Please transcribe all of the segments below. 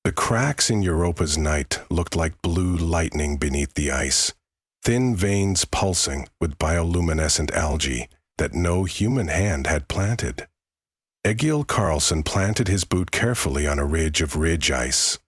The cracks in Europa's night looked like blue lightning beneath the ice, thin veins pulsing with bioluminescent algae that no human hand had planted. Egil Carlson planted his boot carefully on a ridge of ridge ice,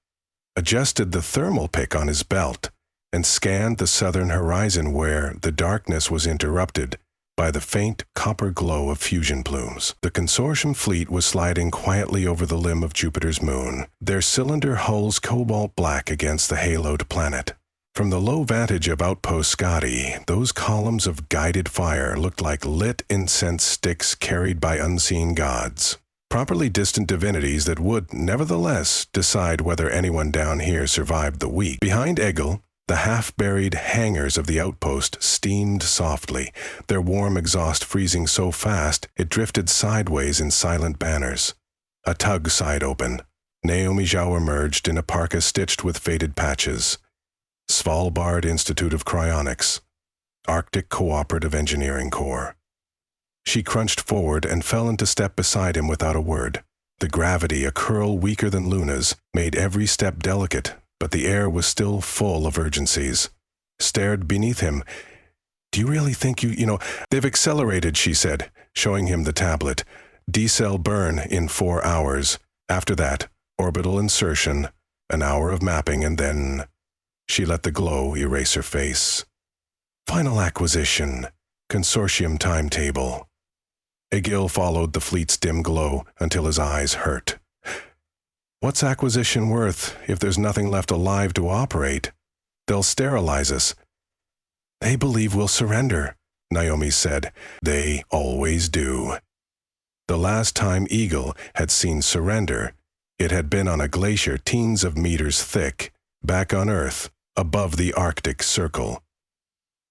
adjusted the thermal pick on his belt, and scanned the southern horizon where the darkness was interrupted by the faint copper glow of fusion plumes. The consortium fleet was sliding quietly over the limb of Jupiter's moon, their cylinder hulls cobalt black against the haloed planet. From the low vantage of Outpost Scotty, those columns of guided fire looked like lit incense sticks carried by unseen gods, properly distant divinities that would, nevertheless, decide whether anyone down here survived the week. Behind Egil, the half-buried hangars of the outpost steamed softly, their warm exhaust freezing so fast it drifted sideways in silent banners. A tug sighed open. Naomi Zhao emerged in a parka stitched with faded patches. Svalbard Institute of Cryonics, Arctic Cooperative Engineering Corps. She crunched forward and fell into step beside him without a word. The gravity, a curl weaker than Luna's, made every step delicate, but the air was still full of urgencies. Stared beneath him. "Do you really think they've accelerated," she said, showing him the tablet. "Decel burn in 4 hours. After that, orbital insertion, an hour of mapping, and then..." She let the glow erase her face. "Final acquisition, consortium timetable." Egil followed the fleet's dim glow until his eyes hurt. "What's acquisition worth if there's nothing left alive to operate? They'll sterilize us." "They believe we'll surrender," Naomi said. "They always do." The last time Egil had seen surrender, it had been on a glacier teens of meters thick, back on Earth, above the Arctic Circle.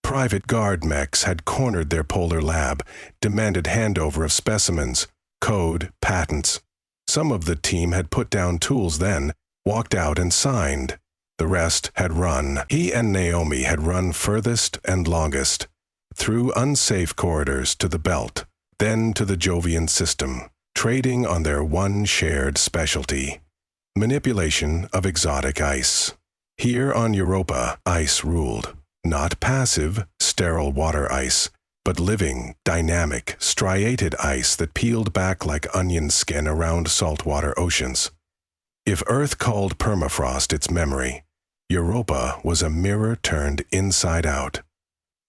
Private guard mechs had cornered their polar lab, demanded handover of specimens, code, patents. Some of the team had put down tools then, walked out and signed. The rest had run. He and Naomi had run furthest and longest, through unsafe corridors to the belt, then to the Jovian system, trading on their one shared specialty: manipulation of exotic ice. Here on Europa, ice ruled. Not passive, sterile water ice, but living, dynamic, striated ice that peeled back like onion skin around saltwater oceans. If Earth called permafrost its memory, Europa was a mirror turned inside out.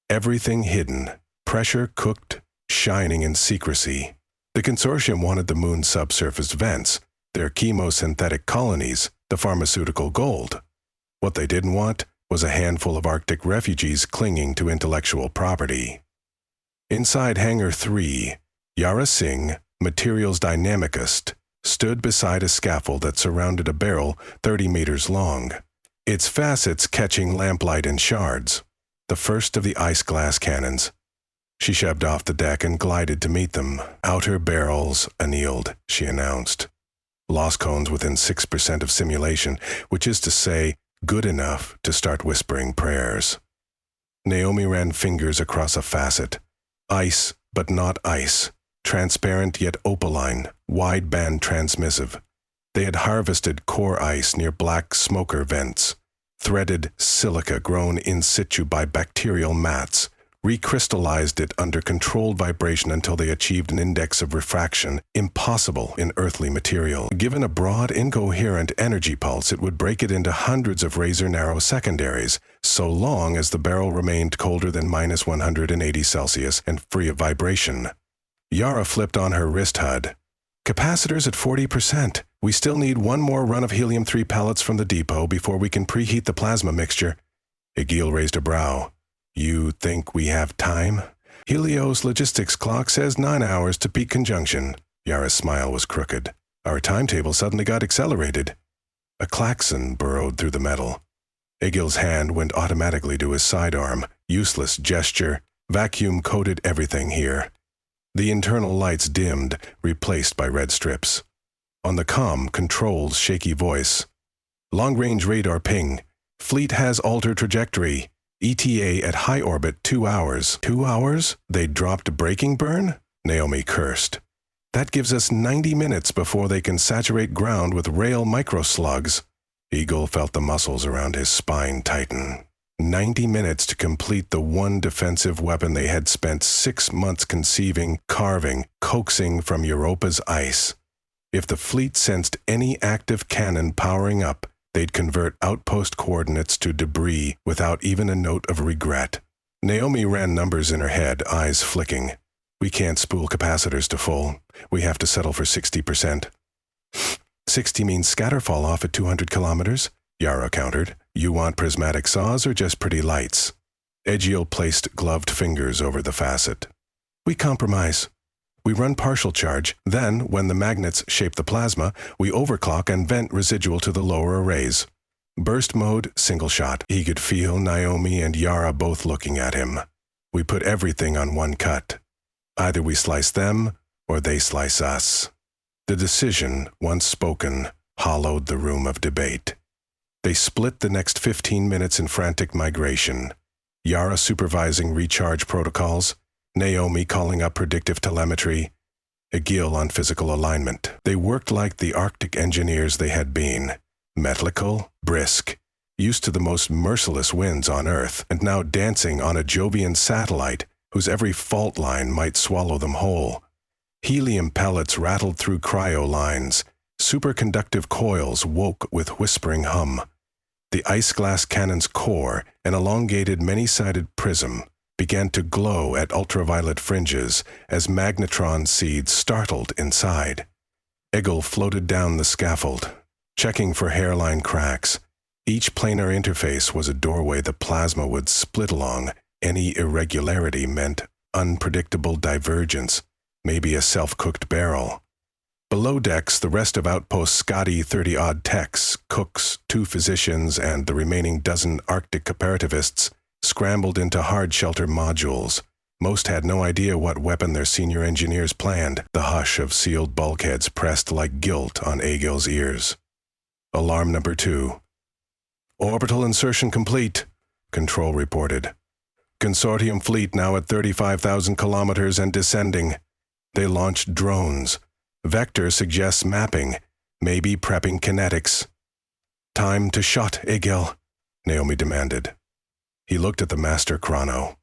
Everything hidden, pressure cooked, shining in secrecy. The consortium wanted the moon's subsurface vents, their chemosynthetic colonies, the pharmaceutical gold. What they didn't want was a handful of Arctic refugees clinging to intellectual property. Inside Hangar 3, Yara Singh, materials dynamicist, stood beside a scaffold that surrounded a barrel 30 meters long, its facets catching lamplight and shards, the first of the ice glass cannons. She shoved off the deck and glided to meet them. "Outer barrels annealed," she announced. "Loss cones within 6% of simulation, which is to say, good enough to start whispering prayers." Naomi ran fingers across a facet. Ice, but not ice. Transparent yet opaline, wideband transmissive. They had harvested core ice near black smoker vents, threaded silica grown in situ by bacterial mats, recrystallized it under controlled vibration until they achieved an index of refraction impossible in earthly material. Given a broad, incoherent energy pulse, it would break it into hundreds of razor-narrow secondaries, so long as the barrel remained colder than minus 180 Celsius and free of vibration. Yara flipped on her wrist HUD. "Capacitors at 40%. We still need one more run of helium-3 pellets from the depot before we can preheat the plasma mixture." Egil raised a brow. "You think we have time?" "Helios logistics clock says 9 hours to peak conjunction." Yara's smile was crooked. "Our timetable suddenly got accelerated." A klaxon burrowed through the metal. Egil's hand went automatically to his sidearm. Useless gesture. Vacuum coated everything here. The internal lights dimmed, replaced by red strips. On the comm, Control's shaky voice. "Long-range radar ping. Fleet has altered trajectory. ETA at high orbit 2 hours." 2 hours? They dropped braking burn? Naomi cursed. "That gives us 90 minutes before they can saturate ground with rail microslugs." Eagle felt the muscles around his spine tighten. 90 minutes to complete the one defensive weapon they had spent 6 months conceiving, carving, coaxing from Europa's ice. If the fleet sensed any active cannon powering up, they'd convert outpost coordinates to debris without even a note of regret. Naomi ran numbers in her head, eyes flicking. We can't spool capacitors to full. We have to settle for 60%. 60 means scatter fall off at 200 kilometers, Yara countered. You want prismatic saws or just pretty lights? Egiel placed gloved fingers over the facet. We compromise. We run partial charge, then, when the magnets shape the plasma, we overclock and vent residual to the lower arrays. Burst mode, single shot. He could feel Naomi and Yara both looking at him. We put everything on one cut. Either we slice them, or they slice us. The decision, once spoken, hollowed the room of debate. They split the next 15 minutes in frantic migration. Yara supervising recharge protocols, Naomi calling up predictive telemetry, Egiel on physical alignment. They worked like the Arctic engineers they had been, methodical, brisk, used to the most merciless winds on Earth, and now dancing on a Jovian satellite whose every fault line might swallow them whole. Helium pellets rattled through cryo lines. Superconductive coils woke with whispering hum. The ice glass cannon's core, an elongated many-sided prism, began to glow at ultraviolet fringes as magnetron seeds startled inside. Egiel floated down the scaffold, checking for hairline cracks. Each planar interface was a doorway the plasma would split along. Any irregularity meant unpredictable divergence, maybe a self-cooked barrel. Below decks, the rest of Outpost Scotty 30-odd techs, cooks, 2 physicians, and the remaining dozen Arctic comparativists scrambled into hard shelter modules. Most had no idea what weapon their senior engineers planned. The hush of sealed bulkheads pressed like guilt on Egiel's ears. Alarm number 2. Orbital insertion complete, Control reported. Consortium fleet now at 35,000 kilometers and descending. They launched drones. Vector suggests mapping, maybe prepping kinetics. Time to shot, Egiel, Naomi demanded. He looked at the master chrono.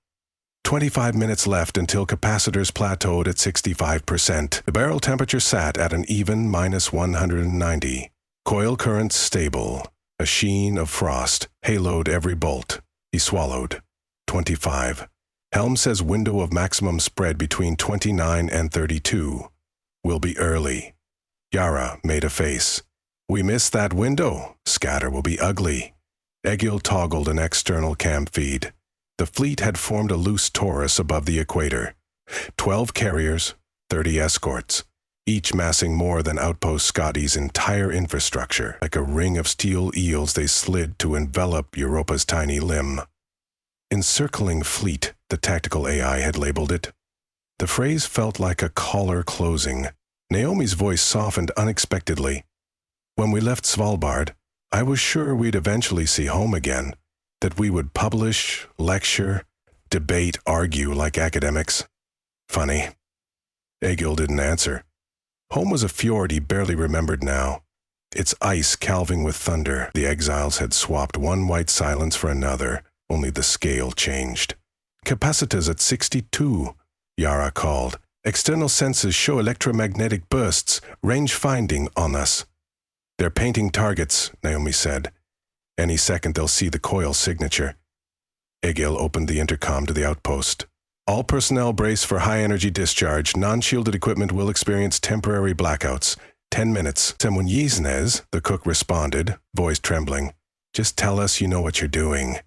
25 minutes left until capacitors plateaued at 65%. The barrel temperature sat at an even -190. Coil currents stable. A sheen of frost haloed every bolt. He swallowed. 25. Helm says window of maximum spread between 29 and 32. We'll be early. Yara made a face. We missed that window. Scatter will be ugly. Egiel toggled an external cam feed. The fleet had formed a loose torus above the equator. 12 carriers, 30 escorts, each massing more than Outpost Scotty's entire infrastructure. Like a ring of steel eels they slid to envelop Europa's tiny limb. Encircling fleet, the tactical AI had labeled it. The phrase felt like a collar closing. Naomi's voice softened unexpectedly. When we left Svalbard, I was sure we'd eventually see home again, that we would publish, lecture, debate, argue like academics. Funny. Egiel didn't answer. Home was a fjord he barely remembered now. Its ice calving with thunder. The exiles had swapped one white silence for another, only the scale changed. Capacitors at 62, Yara called. External sensors show electromagnetic bursts, range finding on us. They're painting targets, Naomi said. Any second they'll see the coil signature. Egiel opened the intercom to the outpost. All personnel brace for high-energy discharge. Non-shielded equipment will experience temporary blackouts. 10 minutes. Someone Yiznes, the cook responded, voice trembling. Just tell us you know what you're doing.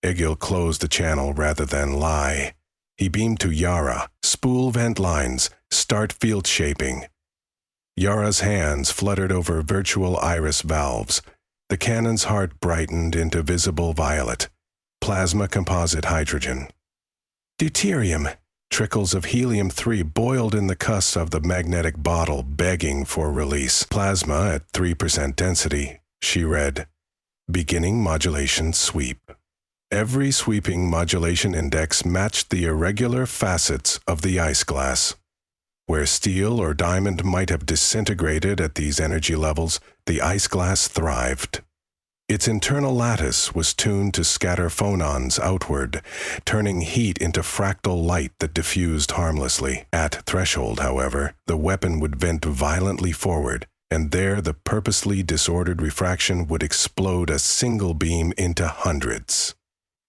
Egiel closed the channel rather than lie. He beamed to Yara. Spool vent lines. Start field shaping. Yara's hands fluttered over virtual iris valves. The cannon's heart brightened into visible violet. Plasma composite hydrogen. Deuterium. Trickles of helium-3 boiled in the cusp of the magnetic bottle, begging for release. Plasma at 3% density, she read. Beginning modulation sweep. Every sweeping modulation index matched the irregular facets of the ice glass. Where steel or diamond might have disintegrated at these energy levels, the ice glass thrived. Its internal lattice was tuned to scatter phonons outward, turning heat into fractal light that diffused harmlessly. At threshold, however, the weapon would vent violently forward, and there the purposely disordered refraction would explode a single beam into hundreds.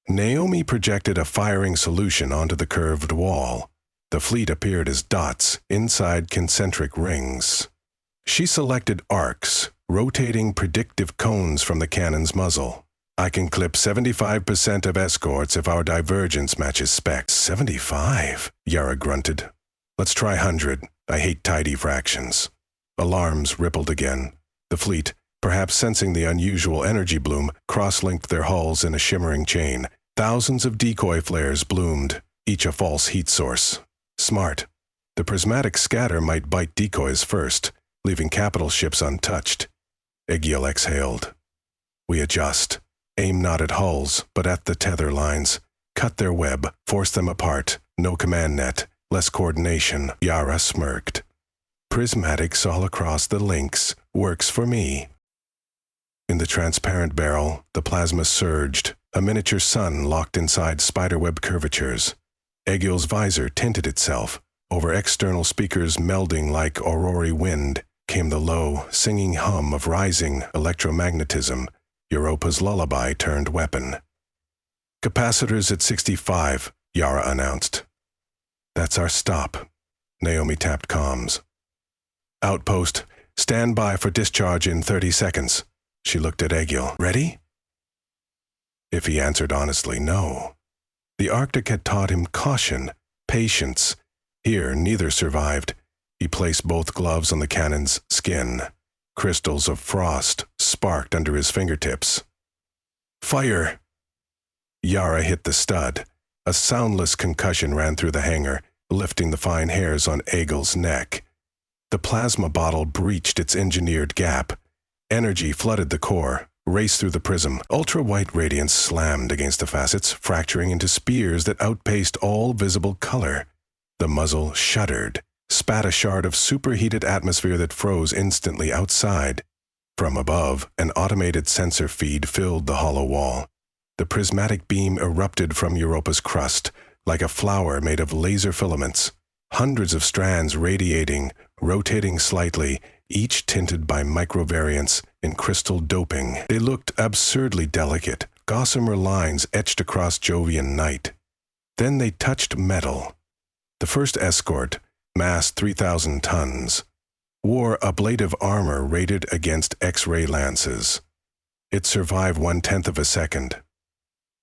Naomi projected a firing solution onto the curved wall. The fleet appeared as dots inside concentric rings. She selected arcs, rotating predictive cones from the cannon's muzzle. I can clip 75% of escorts if our divergence matches specs. 75? Yara grunted. Let's try 100. I hate tidy fractions. Alarms rippled again. The fleet, perhaps sensing the unusual energy bloom, cross-linked their hulls in a shimmering chain. Thousands of decoy flares bloomed, each a false heat source. Smart. The prismatic scatter might bite decoys first, leaving capital ships untouched. Egiel exhaled. We adjust. Aim not at hulls, but at the tether lines. Cut their web, force them apart. No command net, less coordination. Yara smirked. Prismatics all across the links. Works for me. In the transparent barrel, the plasma surged, a miniature sun locked inside spiderweb curvatures. Egiel's visor tinted itself. Over external speakers melding like aurora wind came the low, singing hum of rising electromagnetism, Europa's lullaby turned weapon. Capacitors at 65, Yara announced. That's our stop. Naomi tapped comms. Outpost, stand by for discharge in 30 seconds. She looked at Egiel. Ready? If he answered honestly, no. The Arctic had taught him caution, patience. Here, neither survived. He placed both gloves on the cannon's skin. Crystals of frost sparked under his fingertips. Fire! Yara hit the stud. A soundless concussion ran through the hangar, lifting the fine hairs on Egiel's neck. The plasma bottle breached its engineered gap. Energy flooded the core, raced through the prism. Ultra-white radiance slammed against the facets, fracturing into spears that outpaced all visible color. The muzzle shuddered, spat a shard of superheated atmosphere that froze instantly outside. From above, an automated sensor feed filled the hollow wall. The prismatic beam erupted from Europa's crust, like a flower made of laser filaments. Hundreds of strands radiating, rotating slightly, each tinted by microvariants in crystal doping. They looked absurdly delicate, gossamer lines etched across Jovian night. Then they touched metal. The first escort, massed 3,000 tons, wore ablative armor rated against X-ray lances. It survived 1/10 of a second.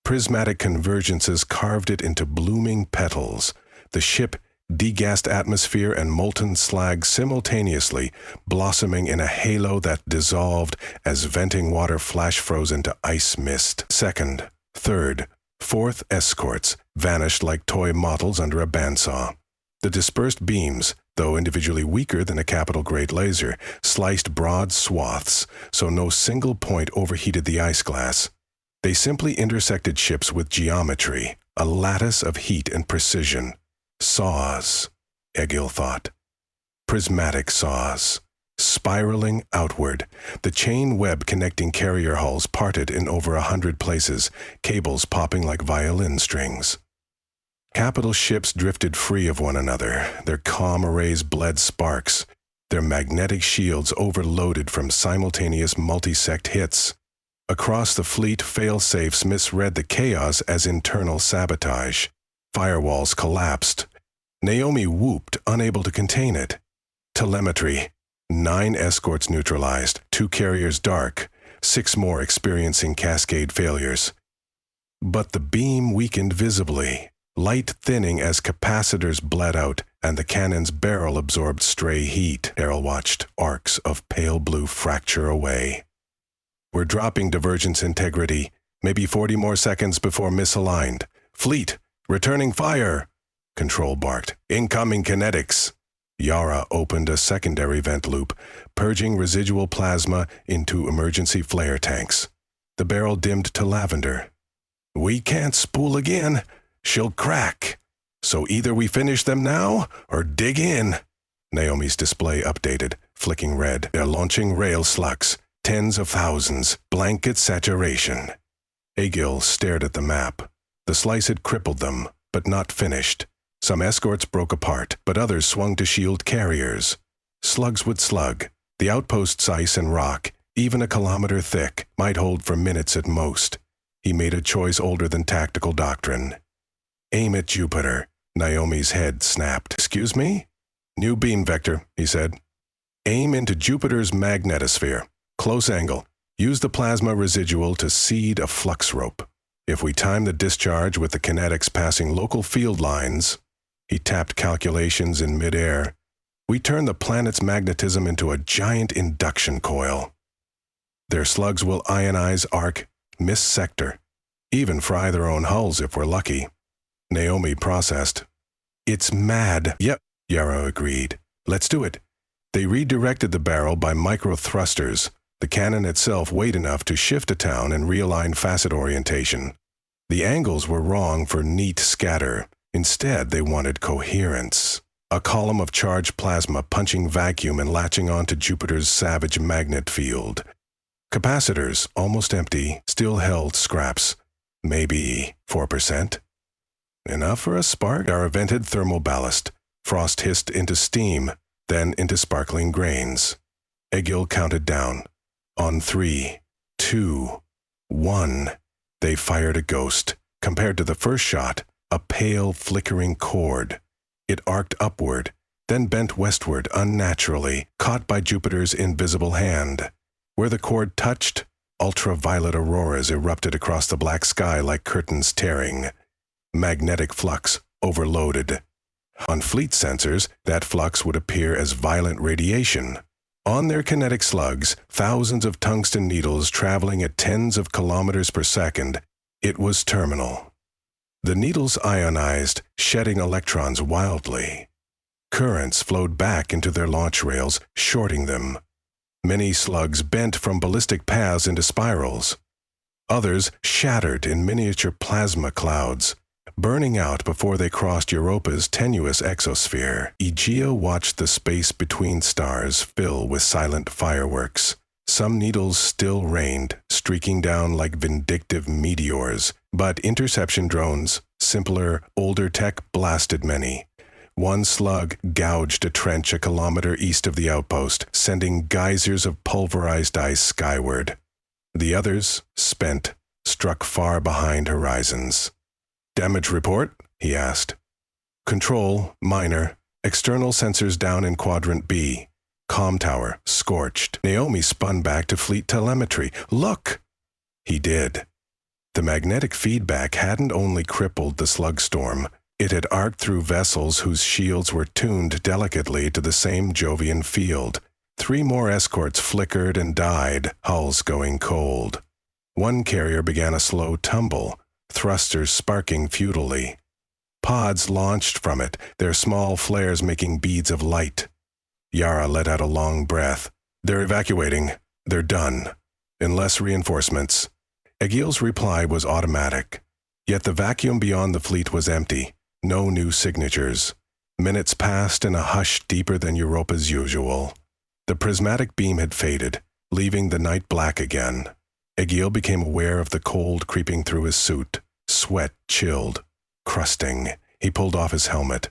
Prismatic convergences carved it into blooming petals. The ship degassed atmosphere and molten slag simultaneously, blossoming in a halo that dissolved as venting water flash froze into ice mist. Second, third, fourth escorts vanished like toy models under a bandsaw. The dispersed beams, though individually weaker than a capital-grade laser, sliced broad swaths, so no single point overheated the ice glass. They simply intersected ships with geometry, a lattice of heat and precision. Saws, Egiel thought. Prismatic saws. Spiraling outward, the chain web connecting carrier hulls parted in over 100 places, cables popping like violin strings. Capital ships drifted free of one another, their comm arrays bled sparks, their magnetic shields overloaded from simultaneous multi-sect hits. Across the fleet, fail-safes misread the chaos as internal sabotage. Firewalls collapsed. Naomi whooped, unable to contain it. Telemetry. 9 escorts neutralized, 2 carriers dark, 6 more experiencing cascade failures. But the beam weakened visibly, light thinning as capacitors bled out and the cannon's barrel absorbed stray heat. Errol watched arcs of pale blue fracture away. We're dropping divergence integrity, maybe 40 more seconds before misaligned. Fleet, returning fire! Control barked. Incoming kinetics. Yara opened a secondary vent loop, purging residual plasma into emergency flare tanks. The barrel dimmed to lavender. We can't spool again. She'll crack. So either we finish them now, or dig in. Naomi's display updated, flicking red. They're launching rail slugs. Tens of thousands, blanket saturation. Egil stared at the map. The slice had crippled them, but not finished. Some escorts broke apart, but others swung to shield carriers. Slugs would slug. The outpost's ice and rock, even a kilometer thick, might hold for minutes at most. He made a choice older than tactical doctrine. Aim at Jupiter. Naomi's head snapped. Excuse me? New beam vector, he said. Aim into Jupiter's magnetosphere. Close angle. Use the plasma residual to seed a flux rope. If we time the discharge with the kinetics passing local field lines, he tapped calculations in midair, we turn the planet's magnetism into a giant induction coil. Their slugs will ionize, arc, miss sector, even fry their own hulls if we're lucky. Naomi processed. It's mad. Yep, Yara agreed. Let's do it. They redirected the barrel by micro-thrusters, the cannon itself weight enough to shift a town and realign facet orientation. The angles were wrong for neat scatter. Instead, they wanted coherence. A column of charged plasma punching vacuum and latching onto Jupiter's savage magnet field. Capacitors, almost empty, still held scraps. Maybe 4%. Enough for a spark. Our vented thermal ballast. Frost hissed into steam, then into sparkling grains. Egil counted down. On 3, 2, 1, they fired a ghost. Compared to the first shot, a pale, flickering cord. It arced upward, then bent westward unnaturally, caught by Jupiter's invisible hand. Where the cord touched, ultraviolet auroras erupted across the black sky like curtains tearing. Magnetic flux overloaded. On fleet sensors, that flux would appear as violent radiation. On their kinetic slugs, thousands of tungsten needles traveling at tens of kilometers per second, it was terminal. The needles ionized, shedding electrons wildly. Currents flowed back into their launch rails, shorting them. Many slugs bent from ballistic paths into spirals. Others shattered in miniature plasma clouds, burning out before they crossed Europa's tenuous exosphere. Egeo watched the space between stars fill with silent fireworks. Some needles still rained, streaking down like vindictive meteors, but interception drones, simpler, older tech, blasted many. One slug gouged a trench a kilometer east of the outpost, sending geysers of pulverized ice skyward. The others, spent, struck far behind horizons. Damage report? He asked. Control, minor. External sensors down in Quadrant B. Comm tower, scorched. Naomi spun back to fleet telemetry. Look! He did. The magnetic feedback hadn't only crippled the slug storm, it had arced through vessels whose shields were tuned delicately to the same Jovian field. 3 more escorts flickered and died, hulls going cold. One carrier began a slow tumble, thrusters sparking futilely. Pods launched from it, their small flares making beads of light. Yara let out a long breath. They're evacuating. They're done. Unless reinforcements. Egil's reply was automatic. Yet the vacuum beyond the fleet was empty. No new signatures. Minutes passed in a hush deeper than Europa's usual. The prismatic beam had faded, leaving the night black again. Egil became aware of the cold creeping through his suit. Sweat chilled, crusting. He pulled off his helmet.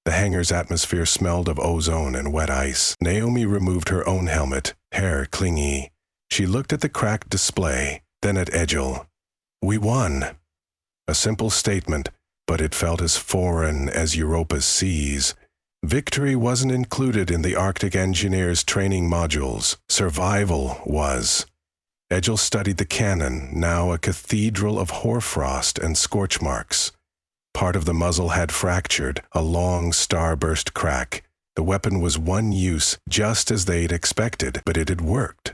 The hangar's atmosphere smelled of ozone and wet ice. Naomi removed her own helmet, hair clingy. She looked at the cracked display, then at Egil. We won. A simple statement, but it felt as foreign as Europa's seas. Victory wasn't included in the Arctic engineers' training modules. Survival was. Egil studied the cannon, now a cathedral of hoarfrost and scorch marks. Part of the muzzle had fractured, a long starburst crack. The weapon was one use, just as they'd expected, but it had worked.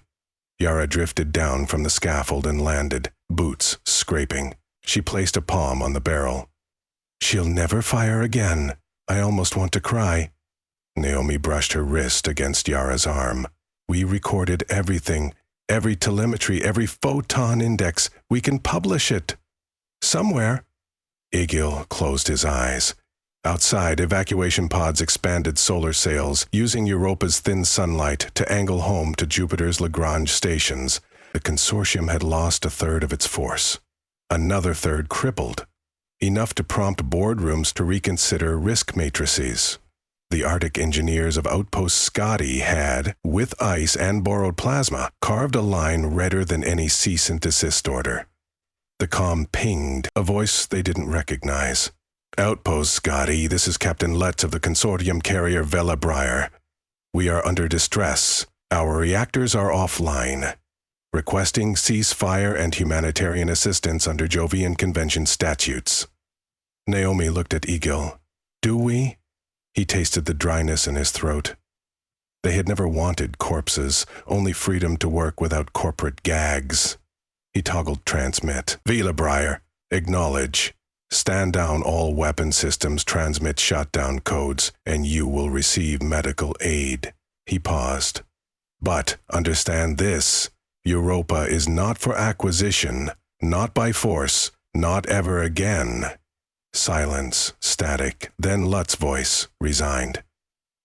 Yara drifted down from the scaffold and landed, boots scraping. She placed a palm on the barrel. She'll never fire again. I almost want to cry. Naomi brushed her wrist against Yara's arm. We recorded everything. Every telemetry, every photon index. We can publish it. Somewhere. Egil closed his eyes. Outside, evacuation pods expanded solar sails, using Europa's thin sunlight to angle home to Jupiter's Lagrange stations. The consortium had lost a third of its force. Another third crippled, enough to prompt boardrooms to reconsider risk matrices. The Arctic engineers of Outpost Scifi had, with ice and borrowed plasma, carved a line redder than any cease and desist order. The comm pinged, a voice they didn't recognize. Outpost Scifi, this is Captain Lutz of the consortium carrier Vela. We are under distress. Our reactors are offline. Requesting ceasefire and humanitarian assistance under Jovian Convention statutes. Naomi looked at Egil. Do we? He tasted the dryness in his throat. They had never wanted corpses, only freedom to work without corporate gags. He toggled transmit. Vela, acknowledge. Stand down all weapon systems, transmit shutdown codes, and you will receive medical aid. He paused. But understand this, Europa is not for acquisition, not by force, not ever again. Silence, static, then Lutz's voice, resigned.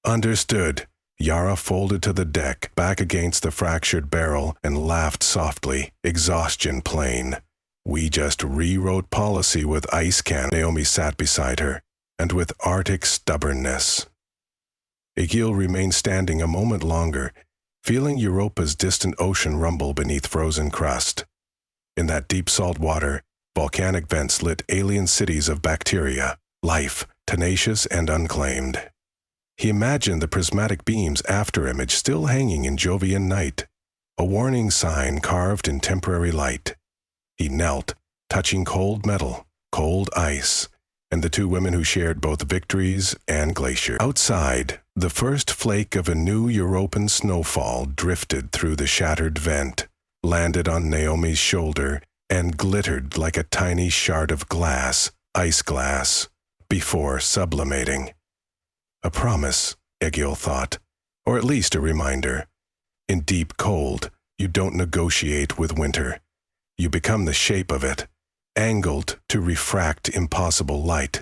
Understood. Yara folded to the deck, back against the fractured barrel, and laughed softly, exhaustion plain. We just rewrote policy with ice can. Naomi sat beside her, and with Arctic stubbornness. Egil remained standing a moment longer, feeling Europa's distant ocean rumble beneath frozen crust. In that deep salt water, volcanic vents lit alien cities of bacteria, life, tenacious and unclaimed. He imagined the prismatic beam's afterimage still hanging in Jovian night, a warning sign carved in temporary light. He knelt, touching cold metal, cold ice, and the two women who shared both victories and glacier. Outside, the first flake of a new Europan snowfall drifted through the shattered vent, landed on Naomi's shoulder, and glittered like a tiny shard of glass, ice glass, before sublimating. A promise, Egil thought, or at least a reminder. In deep cold, you don't negotiate with winter. You become the shape of it, angled to refract impossible light.